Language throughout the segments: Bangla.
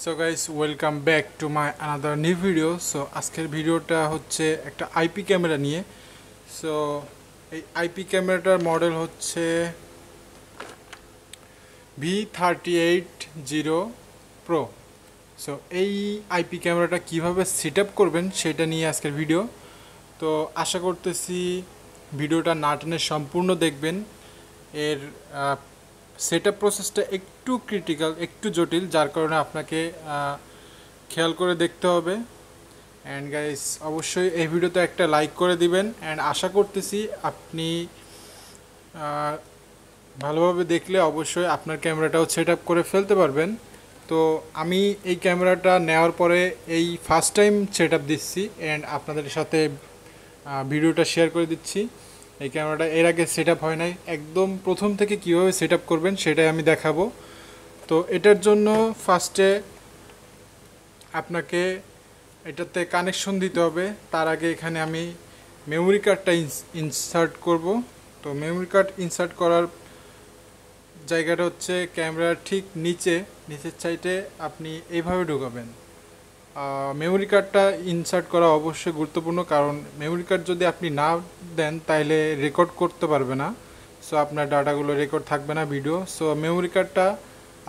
So guys welcome back to my another new video. So আজকের ভিডিওটা হচ্ছে একটা আইপি ক্যামেরা নিয়ে। সো এই আইপি ক্যামেরাটার মডেল হচ্ছে V38 Pro। সো এই আইপি ক্যামেরাটা কিভাবে সেট আপ করবেন সেটা নিয়ে আজকের ভিডিও। তো আশা করতেছি ভিডিওটা না টেনে সম্পূর্ণ দেখবেন। এর সেট আপ প্রসেসটা একটু ক্রিটিক্যাল, একটু জটিল, যার কারণে আপনাকে খেয়াল করে দেখতে হবে। অ্যান্ড গাইস অবশ্যই এই ভিডিওতে একটা লাইক করে দিবেন। অ্যান্ড আশা করতেছি আপনি ভালোভাবে দেখলে অবশ্যই আপনার ক্যামেরাটাও সেট আপ করে ফেলতে পারবেন। তো আমি এই ক্যামেরাটা নেওয়ার পরে এই ফার্স্ট টাইম সেট আপ দিচ্ছি অ্যান্ড আপনাদের সাথে ভিডিওটা শেয়ার করে দিচ্ছি। এই ক্যামেরাটা এর আগে সেট আপ হয় নাই, একদম প্রথম থেকে কীভাবে সেট আপ করবেন সেটাই আমি দেখাবো। তো এটার জন্য ফার্স্টে আপনাকে এটাতে কানেকশন দিতে হবে। তার আগে এখানে আমি মেমোরি কার্ডটা ইনসার্ট করব। তো মেমোরি কার্ড ইনসার্ট করার জায়গাটা হচ্ছে ক্যামেরার ঠিক নিচের সাইডে আপনি এইভাবে ঢোকাবেন। মেমোরি কার্ডটা ইনসার্ট করা অবশ্যই গুরুত্বপূর্ণ, কারণ মেমোরি কার্ড যদি আপনি না দেন তাহলে রেকর্ড করতে পারবে না। সো আপনার ডাটাগুলো রেকর্ড থাকবে না ভিডিও। সো মেমোরি কার্ডটা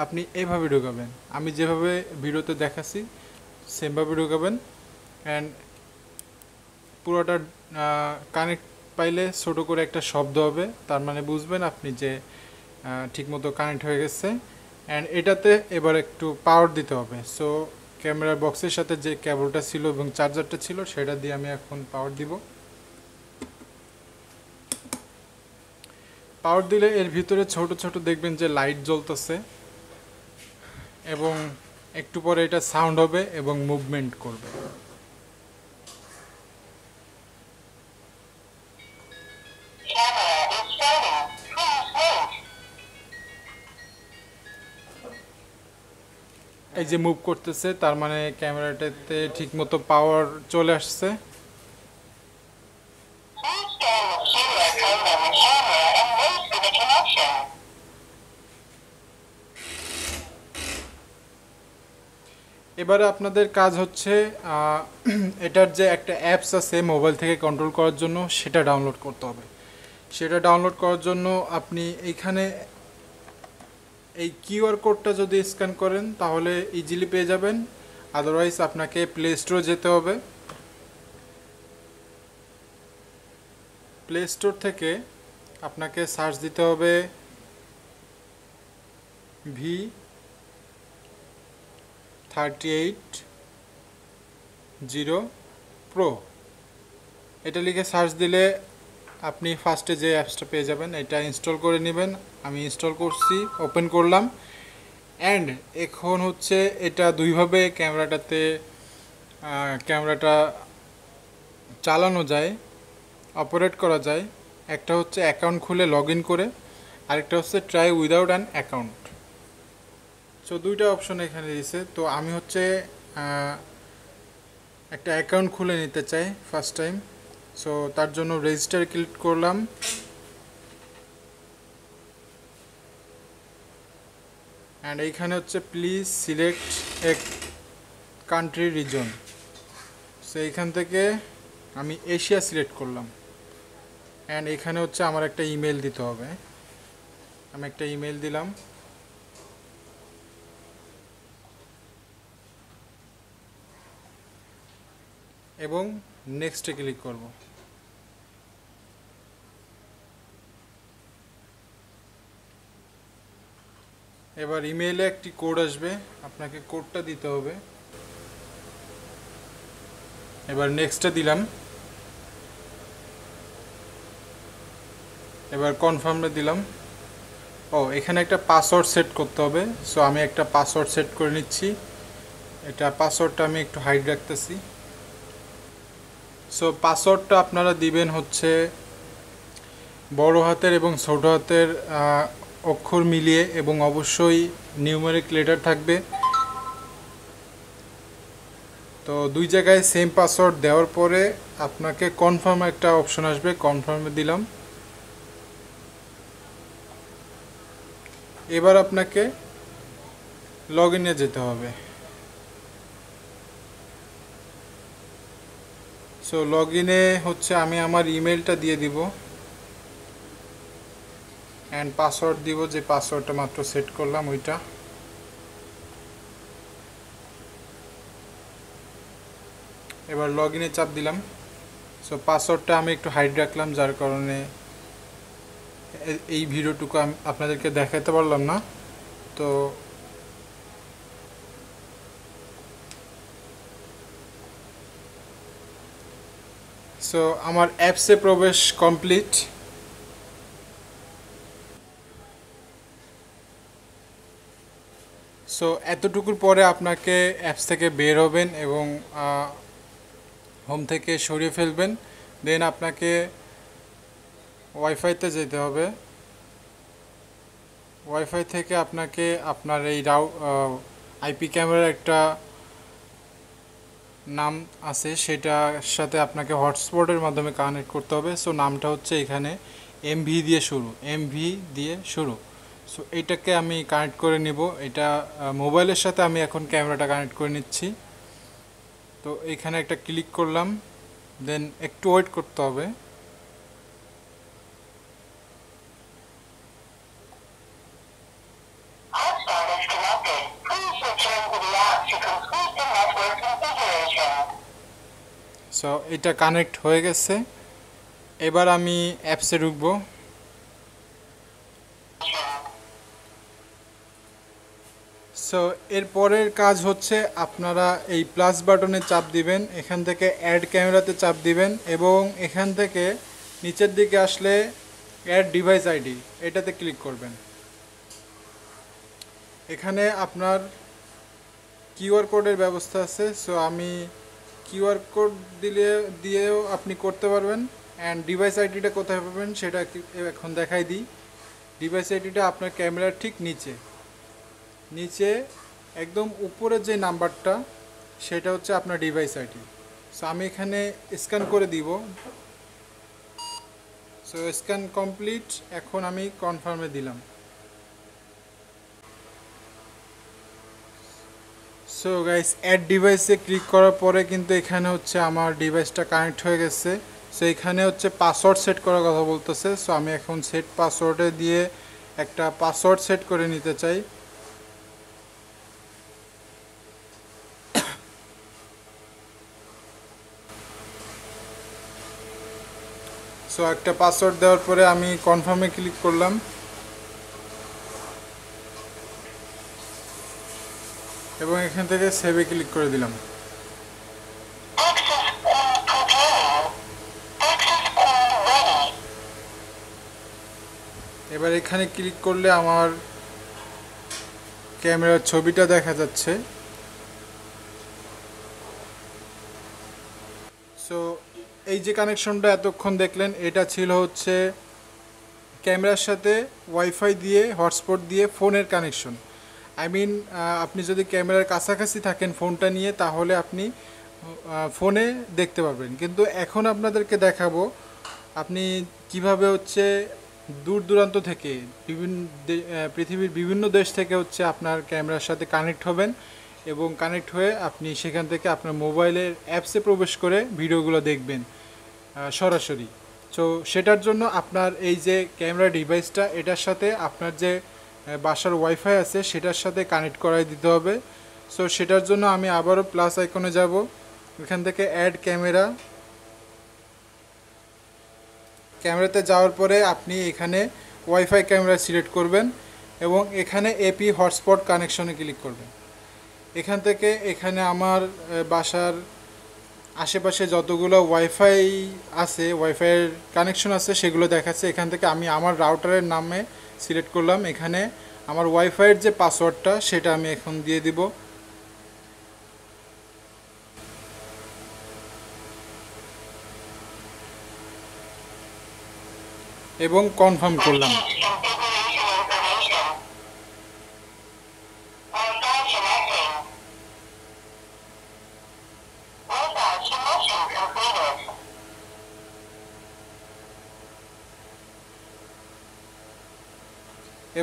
আপনি এইভাবে ঢোকাবেন, আমি যেভাবে ভিডিওতে দেখাচ্ছি সেমভাবে ঢোকাবেন। অ্যান্ড পুরোটা কানেক্ট পাইলে ছোটো করে একটা শব্দ হবে, তার মানে বুঝবেন আপনি যে ঠিকমতো কানেক্ট হয়ে গেছে। অ্যান্ড এটাতে এবার একটু পাওয়ার দিতে হবে। সো ক্যামেরার বক্সের সাথে যে কেবলটা ছিল এবং চার্জারটা ছিল সেটা দিয়ে আমি এখন পাওয়ার দিব। পাওয়ার দিলে এর ভিতরে ছোট ছোট দেখবেন যে লাইট জ্বলতেছে এবং একটু পরে এটা সাউন্ড হবে এবং মুভমেন্ট করবে। এই যে মুভ করতেছে, তার মানে ক্যামেরাটাতে ঠিকমতো পাওয়ার চলে আসছে। এবারে আপনাদের কাজ হচ্ছে এটার যে একটা অ্যাপস আছে মোবাইল থেকে কন্ট্রোল করার জন্য, সেটা ডাউনলোড করতে হবে। সেটা ডাউনলোড করার জন্য আপনি এইখানে এই কিউআর কোডটা যদি স্ক্যান করেন তাহলে ইজিলি পেয়ে যাবেন। আদারওয়াইজ আপনাকে প্লে স্টোরে যেতে হবে। প্লে স্টোর থেকে আপনাকে সার্চ দিতে হবে V38 Pro। এটা লিখে সার্চ দিলে আপনি ফার্স্টে যে অ্যাপসটা পেয়ে যাবেন, এটা ইনস্টল করে নেবেন। আমি ইনস্টল করছি, ওপেন করলাম। অ্যান্ড এখন হচ্ছে এটা দুইভাবে ক্যামেরাটা চালানো যায়, অপারেট করা যায়। একটা হচ্ছে অ্যাকাউন্ট খুলে লগ ইন করে, আরেকটা হচ্ছে try without an account. So দুইটা অপশন এখানে দিয়েছে। তো আমি হচ্ছে একটা অ্যাকাউন্ট খুলে নিতে চাই ফার্স্ট টাইম। সো তার জন্য রেজিস্টার ক্লিক করলাম। অ্যান্ড এইখানে হচ্ছে please select a country reason. So এইখান থেকে আমি এশিয়া সিলেক্ট করলাম। অ্যান্ড এখানে হচ্ছে আমার একটা ইমেল দিতে হবে। আমি একটা ইমেল দিলাম। এবং নেক্সটে ক্লিক করব। এবার ইমেইলে একটি কোড আসবে, আপনাকে কোডটা দিতে হবে। এবার নেক্সটে দিলাম। এবার কনফার্মে দিলাম। এখানে একটা পাসওয়ার্ড সেট করতে হবে। সো আমি একটা পাসওয়ার্ড সেট করে নিচ্ছি। এটা পাসওয়ার্ডটা আমি একটু হাইড রাখতেছি। সো পাসওয়ার্ডটা আপনারা দিবেন হচ্ছে বড় হাতের এবং ছোট হাতের অক্ষর মিলিয়ে, এবং অবশ্যই নিউমেরিক লেটার থাকবে। তো দুই জায়গায় সেম পাসওয়ার্ড দেওয়ার পরে আপনাকে কনফার্ম একটা অপশন আসবে, কনফার্মে দিলাম। এবার আপনাকে লগ ইনে যেতে হবে। সো লগইনে হচ্ছে আমি আমার ইমেলটা দিয়ে দিব অ্যান্ড পাসওয়ার্ড দিব, যে পাসওয়ার্ডটা মাত্র সেট করলাম ওইটা। এবার লগইনে চাপ দিলাম। সো পাসওয়ার্ডটা আমি একটু হাইড রাখলাম, যার কারণে এই ভিডিওটুকু আমি আপনাদেরকে দেখাতে পারলাম না। তো আমার অ্যাপসে প্রবেশ কমপ্লিট। সো এতটুকুর পরে আপনাকে অ্যাপস থেকে বের হবেন এবং হোম থেকে সরিয়ে ফেলবেন। দেন আপনাকে ওয়াইফাইতে যেতে হবে। ওয়াইফাই থেকে আপনাকে আপনার এই আইপি ক্যামেরার একটা নাম আছে, সেটার সাথে আপনাকে হটস্পটের মাধ্যমে কানেক্ট করতে হবে। সো নামটা হচ্ছে এখানে এমভি দিয়ে শুরু। সো এটাকে আমি কানেক্ট করে নিব। এটা মোবাইলের সাথে আমি এখন ক্যামেরাটা কানেক্ট করে নিচ্ছি। তো এখানে একটা ক্লিক করলাম, দেন একটু ওয়েট করতে হবে। সো এটা কানেক্ট হয়ে গেছে। এবার আমি অ্যাপসে ঢুকবো। সো এরপরের কাজ হচ্ছে আপনারা এই প্লাস বাটনে চাপ দিবেন, এখান থেকে অ্যাড ক্যামেরাতে চাপ দিবেন এবং এখান থেকে নিচের দিকে আসলে অ্যাড ডিভাইস আইডি এটাতে ক্লিক করবেন। এখানে আপনার কিউআর কোডের ব্যবস্থা আছে। সো আমি কিউআর কোড দিয়েও আপনি করতে পারবেন। অ্যান্ড ডিভাইস আইডিটা কোথায় পাবেন সেটা এখন দেখাই দিই। ডিভাইস আইডিটা আপনার ক্যামেরার ঠিক নিচে একদম উপরে যে নাম্বারটা সেটা হচ্ছে আপনার ডিভাইস আইডি। সো আমি এখানে স্ক্যান করে দিব। So scan complete. এখন আমি কনফার্মে দিলাম। সো গাইস, অ্যাড ডিভাইসে ক্লিক করার পরে কিন্তু এখানে হচ্ছে আমার ডিভাইসটা কানেক্ট হয়ে গেছে। সো এখানে হচ্ছে পাসওয়ার্ড সেট করার কথা বলতেছে। সো আমি এখন সেট পাসওয়ার্ডে দিয়ে একটা পাসওয়ার্ড সেট করে নিতে চাই। সো একটা পাসওয়ার্ড দেওয়ার পরে আমি কনফার্মে ক্লিক করলাম এবং এখান থেকে সেভে ক্লিক করে দিলাম। এবার এখানে ক্লিক করলে আমার ক্যামেরার ছবিটা দেখা যাচ্ছে। সো এই যে কানেকশনটা এতক্ষণ দেখলেন, এটা ছিল হচ্ছে ক্যামেরার সাথে ওয়াইফাই দিয়ে হটস্পট দিয়ে ফোনের কানেকশন। আপনি যদি ক্যামেরার কাছাকাছি থাকেন ফোনটা নিয়ে, তাহলে আপনি ফোনে দেখতে পারবেন। কিন্তু এখন আপনাদেরকে দেখাবো আপনি কিভাবে হচ্ছে দূর দূরান্ত থেকে পৃথিবীর বিভিন্ন দেশ থেকে হচ্ছে আপনার ক্যামেরার সাথে কানেক্ট হবেন এবং কানেক্ট হয়ে আপনি সেখান থেকে আপনার মোবাইলের অ্যাপসে প্রবেশ করে ভিডিওগুলো দেখবেন সরাসরি। সো সেটার জন্য আপনার এই যে ক্যামেরা ডিভাইসটা, এটার সাথে আপনার যে বাসার ওয়াইফাই আছে সেটার সাথে কানেক্ট করাই দিতে হবে। সো সেটার জন্য আমি আবারও প্লাস আইকনে যাব, এখান থেকে অ্যাড ক্যামেরাতে যাওয়ার পরে আপনি এখানে ওয়াইফাই ক্যামেরা সিলেক্ট করবেন এবং এখানে এপি হটস্পট কানেকশনে ক্লিক করবেন। এখান থেকে এখানে আমার বাসার আশেপাশে যতগুলো ওয়াইফাই আছে, ওয়াইফাইয়ের কানেকশন আছে সেগুলো দেখাচ্ছে। এখান থেকে আমি আমার রাউটারের নামে সিলেক্ট করলাম। এখানে আমার ওয়াইফাইয়ের যে পাসওয়ার্ডটা সেটা আমি এখন দিয়ে দিব এবং কনফার্ম করলাম।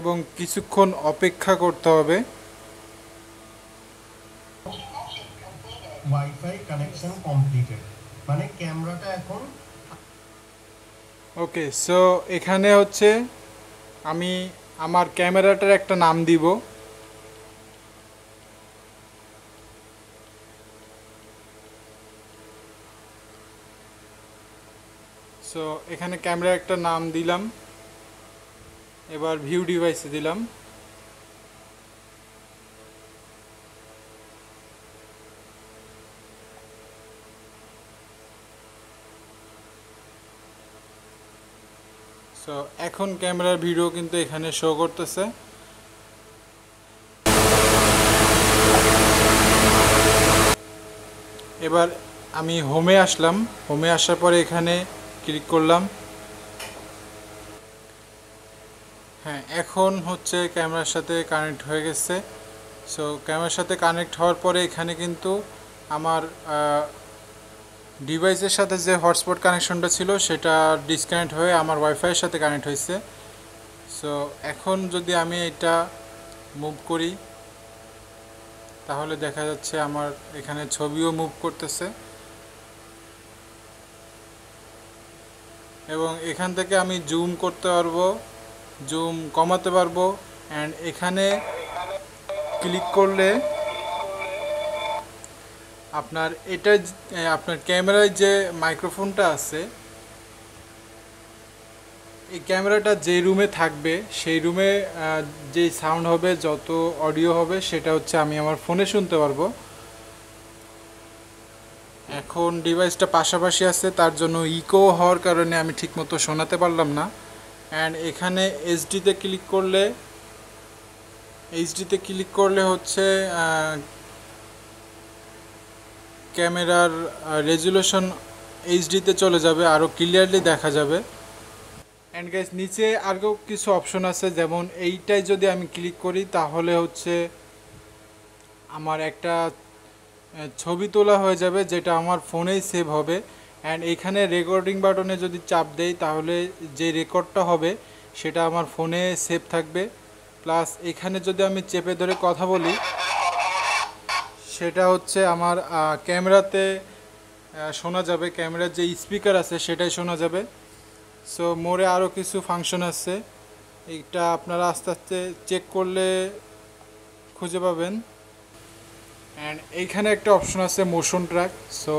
এবং কিছুক্ষণ অপেক্ষা করতে হবে। Wi-Fi connection completed. মানে ক্যামেরাটা এখন ওকে, সো এখানে হচ্ছে আমি আমার ক্যামেরাটার একটা নাম দিব। সো এখানে ক্যামেরার একটা নাম দিলাম, এবার ভিউ ডিভাইসে দিলাম। সো এখন ক্যামেরার ভিডিও কিন্তু এখানে শো করতেছে। এবার আমি হোমে আসলাম, হোমে আসার পরে এখানে ক্লিক করলাম। হ্যাঁ, এখন হচ্ছে ক্যামেরার সাথে কানেক্ট হয়ে গেছে। সো ক্যামেরার সাথে কানেক্ট হওয়ার পরে এখানে কিন্তু আমার ডিভাইসের সাথে যে হটস্পট কানেকশনটা ছিল সেটা ডিসকানেক্ট হয়ে আমার ওয়াইফাইয়ের সাথে কানেক্ট হয়েছে। সো এখন যদি আমি এটা মুভ করি তাহলে দেখা যাচ্ছে আমার এখানে ছবিও মুভ করতেছে এবং এখান থেকে আমি জুম করতে পারবো, জুম কমাতে পারবো। অ্যান্ড এখানে ক্লিক করলে আপনার এটা আপনার ক্যামেরায় যে মাইক্রোফোনটা আছে, এই ক্যামেরাটা যে রুমে থাকবে সেই রুমে যে সাউন্ড হবে, যত অডিও হবে সেটা হচ্ছে আমি আমার ফোনে শুনতে পারবো। এখন ডিভাইসটা পাশাপাশি আছে, তার জন্য ইকো হওয়ার কারণে আমি ঠিকমতো শোনাতে পারলাম না। অ্যান্ড এখানে এইচডিতে ক্লিক করলে হচ্ছে ক্যামেরার রেজুলেশন এইচডিতে চলে যাবে, আরও ক্লিয়ারলি দেখা যাবে। অ্যান্ড গাইস, নিচে আরও কিছু অপশন আছে, যেমন এইটাই যদি আমি ক্লিক করি তাহলে হচ্ছে আমার একটা ছবি তোলা হয়ে যাবে, যেটা আমার ফোনেই সেভ হবে। অ্যান্ড এইখানে রেকর্ডিং বাটনে যদি চাপ দেই তাহলে যে রেকর্ডটা হবে সেটা আমার ফোনে সেভ থাকবে। প্লাস এখানে যদি আমি চেপে ধরে কথা বলি সেটা হচ্ছে আমার ক্যামেরাতে শোনা যাবে, ক্যামেরার যে স্পিকার আছে সেটাই শোনা যাবে। সো মোরে আরও কিছু ফাংশন আছে, এটা আপনারা আস্তে আস্তে চেক করলে খুঁজে পাবেন। অ্যান্ড এইখানে একটা অপশন আছে মোশন ট্র্যাক। সো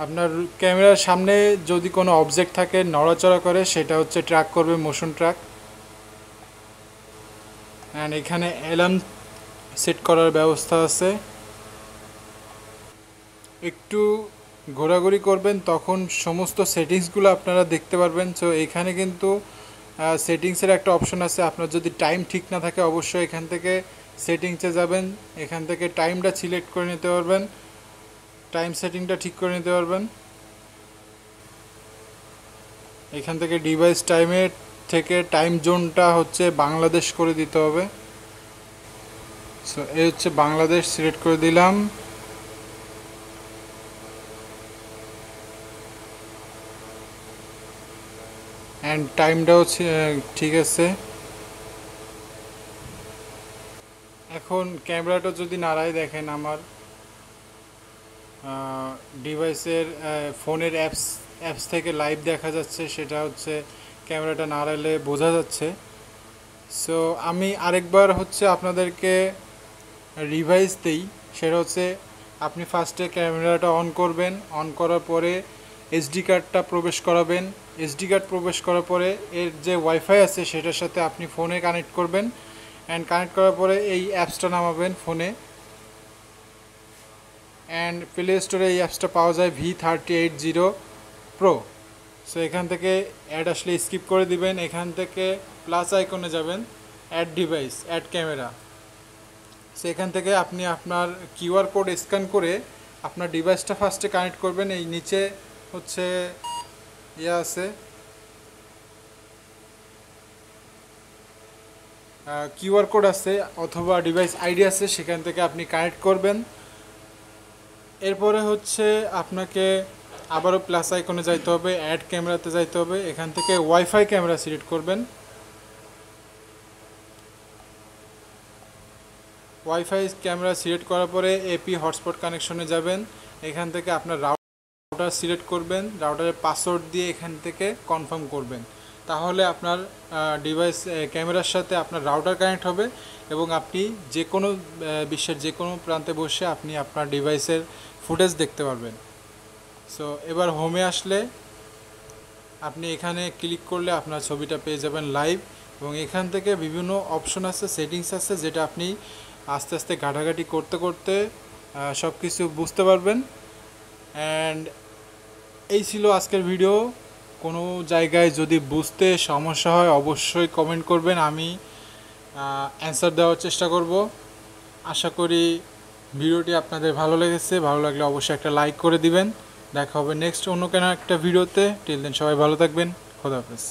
আপনার ক্যামেরার সামনে যদি কোনো অবজেক্ট থাকে নড়াচড়া করে, সেটা হচ্ছে ট্র্যাক করবে মোশন ট্র্যাক। অ্যান্ড এখানে অ্যালার্ম সেট করার ব্যবস্থা আছে। একটু ঘোরাঘুরি করবেন তখন সমস্ত সেটিংসগুলো আপনারা দেখতে পারবেন। সো এখানে কিন্তু সেটিংসের একটা অপশন আছে, আপনার যদি টাইম ঠিক না থাকে অবশ্যই এখান থেকে সেটিংসে যাবেন, এখান থেকে টাইমটা সিলেক্ট করে নিতে পারবেন, টাইম সেটিংটা ঠিক করে নিতে পারবেন। এখান থেকে ডিভাইস টাইমের থেকে টাইম জোনটা হচ্ছে বাংলাদেশ করে দিতে হবে। সো এই হচ্ছে বাংলাদেশ সিলেক্ট করে দিলাম। অ্যান্ড টাইমটাও ঠিক আছে। এখন ক্যামেরাটা যদি নাড়াই, দেখেন আমার ডিভাইসের ফোনের অ্যাপস থেকে লাইভ দেখা যাচ্ছে, সেটা হচ্ছে ক্যামেরাটা নাড়ালে বোঝা যাচ্ছে। সো আমি আরেকবার হচ্ছে আপনাদেরকে রিভাইজ দিই, সেটা হচ্ছে আপনি ফার্স্টে ক্যামেরাটা অন করবেন, অন করার পরে এসডি কার্ডটা প্রবেশ করাবেন, এসডি কার্ড প্রবেশ করার পরে এর যে ওয়াইফাই আছে সেটার সাথে আপনি ফোনে কানেক্ট করবেন। অ্যান্ড কানেক্ট করার পরে এই অ্যাপসটা নামাবেন ফোনে। অ্যান্ড প্লে স্টোরে এই অ্যাপসটা পাওয়া যায় V3080 Pro। সো এখান থেকে অ্যাড আসলে স্কিপ করে দিবেন, এখান থেকে প্লাস আইকনে যাবেন, add device, add camera. So এখান থেকে আপনি আপনার কিউআর কোড স্ক্যান করে আপনার ডিভাইসটা ফার্স্টে কানেক্ট করবেন। এই নিচে হচ্ছে আছে কিউআর কোড আছে অথবা ডিভাইস আইডি আছে, সেখান থেকে আপনি কানেক্ট করবেন। এরপরে হচ্ছে আপনাকে আবারও প্লাস আইকনে যাইতে হবে, অ্যাড ক্যামেরাতে যাইতে হবে, এখান থেকে ওয়াইফাই ক্যামেরা সিলেক্ট করবেন। ওয়াইফাই ক্যামেরা সিলেক্ট করার পরে এপি হটস্পট কানেকশনে যাবেন, এখান থেকে আপনার রাউটার সিলেক্ট করবেন, রাউটারের পাসওয়ার্ড দিয়ে এখান থেকে কনফার্ম করবেন। তাহলে আপনার ডিভাইস ক্যামেরার সাথে আপনার রাউটার কানেক্ট হবে এবং আপনি যে কোনো বিশ্বের যে কোনো প্রান্তে বসে আপনি আপনার ডিভাইসের ফুটেজ দেখতে পারবেন। সো এবার হোমে আসলে আপনি এখানে ক্লিক করলে আপনার ছবিটা পেয়ে যাবেন লাইভ, এবং এখান থেকে বিভিন্ন অপশন আছে, সেটিংস আছে, যেটা আপনি আস্তে আস্তে ঘাটাঘাটি করতে করতে সব কিছু বুঝতে পারবেন। অ্যান্ড এই ছিল আজকের ভিডিও। কোনো জায়গায় যদি বুঝতে সমস্যা হয় অবশ্যই কমেন্ট করবেন, আমি অ্যান্সার দেওয়ার চেষ্টা করব। আশা করি ভিডিওটি আপনাদের ভালো লেগেছে। ভালো লাগলে অবশ্যই একটা লাইক করে দিবেন। দেখা হবে নেক্সট অন্য কোনো একটা ভিডিওতে। টিল দেন সবাই ভালো থাকবেন। খোদা হাফেজ।